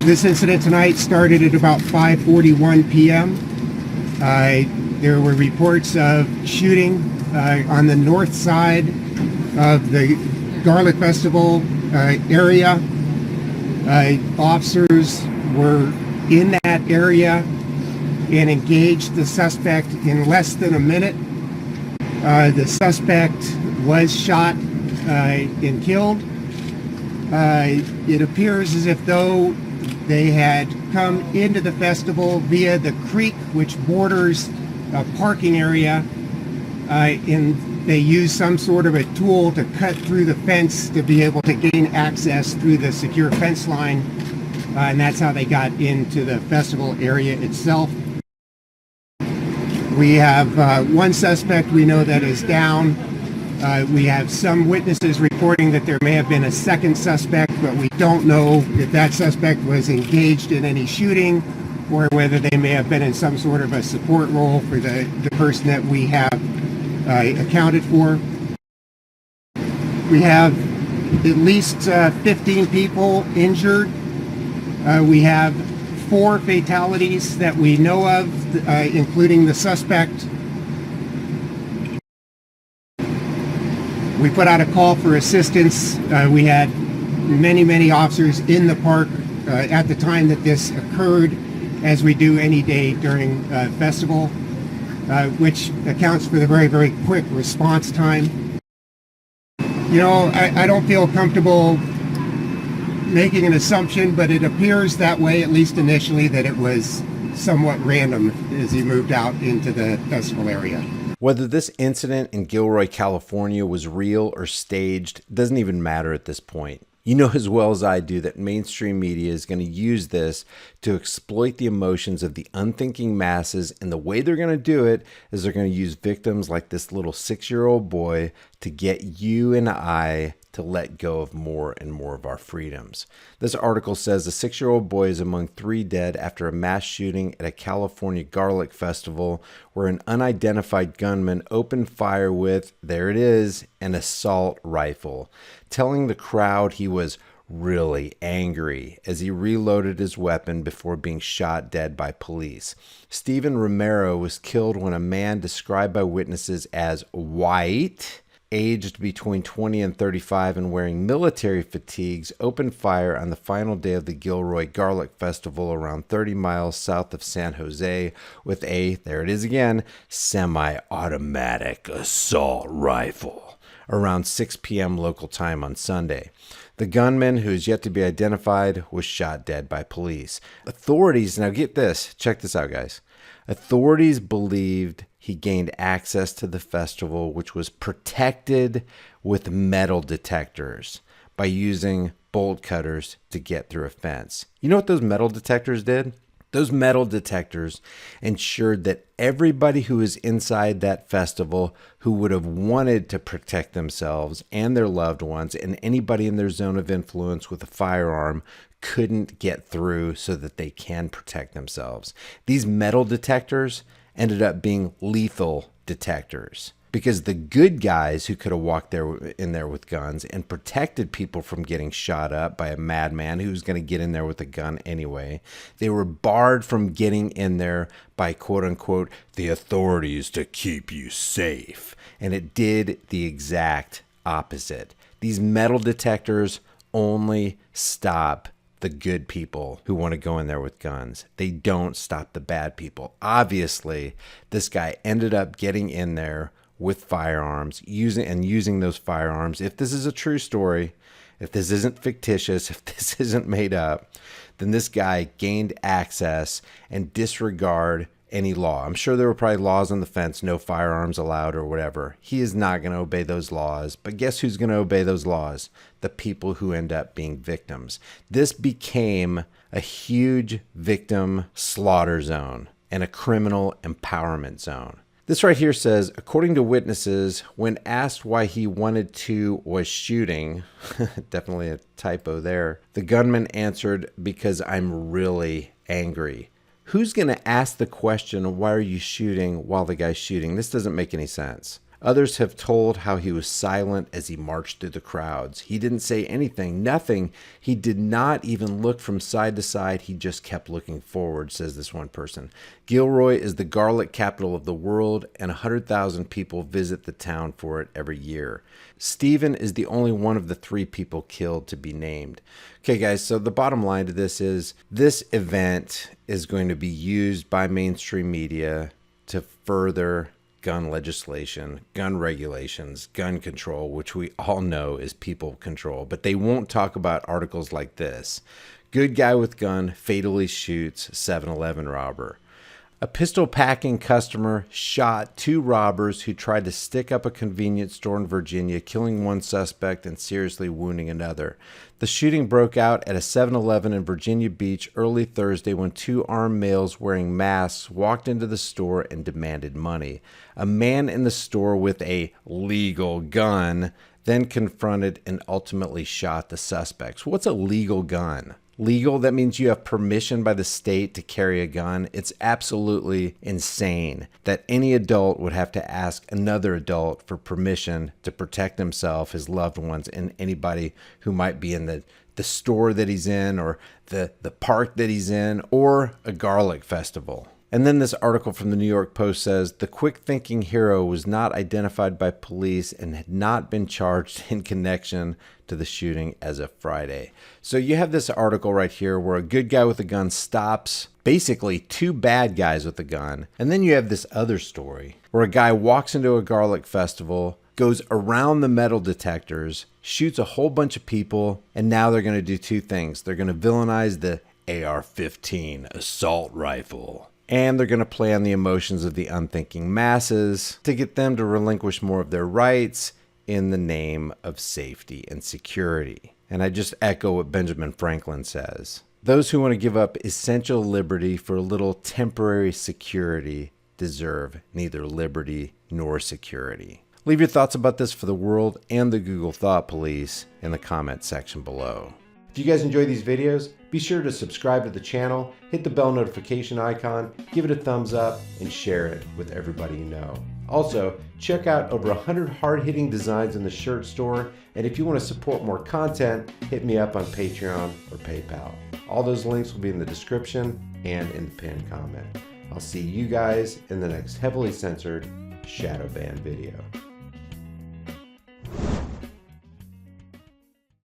This incident tonight started at about 5:41 p.m. There were reports of shooting on the north side of the Garlic Festival area. Officers were in that area and engaged the suspect in less than a minute. The suspect was shot and killed. It appears as if though they had come into the festival via the creek, which borders a parking area, and they used some sort of a tool to cut through the fence to be able to gain access through the secure fence line, and that's how they got into the festival area itself. We have one suspect we know that is down. We have some witnesses reporting that there may have been a second suspect, but we don't know if that suspect was engaged in any shooting or whether they may have been in some sort of a support role for the person that we have accounted for. We have at least 15 people injured. We have 4 fatalities that we know of, including the suspect. We put out a call for assistance. We had many officers in the park at the time that this occurred, as we do any day during festival, which accounts for the very quick response time. You know, I don't feel comfortable making an assumption, but it appears that way, at least initially, that it was somewhat random as he moved out into the festival area. Whether this incident in Gilroy, California was real or staged doesn't even matter at this point. You know as well as I do that mainstream media is going to use this to exploit the emotions of the unthinking masses, and the way they're going to do it is they're going to use victims like this little 6-year-old boy to get you and I to let go of more and more of our freedoms. This article says a 6-year-old boy is among 3 dead after a mass shooting at a California garlic festival where an unidentified gunman opened fire with, there it is, an assault rifle, telling the crowd he was really angry as he reloaded his weapon before being shot dead by police. Stephen Romero was killed when a man described by witnesses as white, aged between 20 and 35 and wearing military fatigues, opened fire on the final day of the Gilroy Garlic Festival around 30 miles south of San Jose with a, there it is again, semi-automatic assault rifle around 6 p.m. local time on Sunday. The gunman, who is yet to be identified, was shot dead by police. Authorities, now get this, check this out, guys. Authorities believed he gained access to the festival, which was protected with metal detectors by using bolt cutters to get through a fence. You know what those metal detectors did? Those metal detectors ensured that everybody who was inside that festival who would have wanted to protect themselves and their loved ones and anybody in their zone of influence with a firearm couldn't get through so that they can protect themselves. These metal detectors ended up being lethal detectors because the good guys who could have walked in there with guns and protected people from getting shot up by a madman who was going to get in there with a gun anyway, they were barred from getting in there by quote unquote the authorities to keep you safe. And it did the exact opposite. These metal detectors only stop the good people who want to go in there with guns. They don't stop the bad people. Obviously, this guy ended up getting in there with firearms, using those firearms. If this is a true story, if this isn't fictitious, if this isn't made up, then this guy gained access and disregard any law. I'm sure there were probably laws on the fence, no firearms allowed or whatever. He is not going to obey those laws. But guess who's going to obey those laws? The people who end up being victims. This became a huge victim slaughter zone and a criminal empowerment zone. This right here says, according to witnesses, when asked why he wanted to was shooting, definitely a typo there, the gunman answered, because I'm really angry. Who's going to ask the question, why are you shooting while the guy's shooting? This doesn't make any sense. Others have told how he was silent as he marched through the crowds. He didn't say anything, nothing. He did not even look from side to side. He just kept looking forward, says this one person. Gilroy is the garlic capital of the world, and 100,000 people visit the town for it every year. Stephen is the only one of the 3 people killed to be named. Okay, guys, so the bottom line to this is this event is going to be used by mainstream media to further gun legislation, gun regulations, gun control, which we all know is people control, but they won't talk about articles like this. Good guy with gun fatally shoots 7-Eleven robber. A pistol packing customer shot 2 robbers who tried to stick up a convenience store in Virginia, killing one suspect and seriously wounding another. The shooting broke out at a 7-Eleven in Virginia Beach early Thursday when 2 armed males wearing masks walked into the store and demanded money. A man in the store with a legal gun then confronted and ultimately shot the suspects. What's a legal gun? Legal, that means you have permission by the state to carry a gun. It's absolutely insane that any adult would have to ask another adult for permission to protect himself, his loved ones, and anybody who might be in the store that he's in, or the park that he's in, or a garlic festival. And then this article from the New York Post says the quick-thinking hero was not identified by police and had not been charged in connection to the shooting as of Friday. So you have this article right here where a good guy with a gun stops basically 2 bad guys with a gun. And then you have this other story where a guy walks into a garlic festival, goes around the metal detectors, shoots a whole bunch of people, and now they're going to do 2 things. They're going to villainize the AR-15 assault rifle. And they're going to play on the emotions of the unthinking masses to get them to relinquish more of their rights in the name of safety and security. And I just echo what Benjamin Franklin says. Those who want to give up essential liberty for a little temporary security deserve neither liberty nor security. Leave your thoughts about this for the world and the Google Thought Police in the comment section below. If you guys enjoy these videos, be sure to subscribe to the channel, hit the bell notification icon, give it a thumbs up, and share it with everybody you know. Also, check out over 100 hard-hitting designs in the shirt store, and if you want to support more content, hit me up on Patreon or PayPal. All those links will be in the description and in the pinned comment. I'll see you guys in the next heavily censored shadow ban video.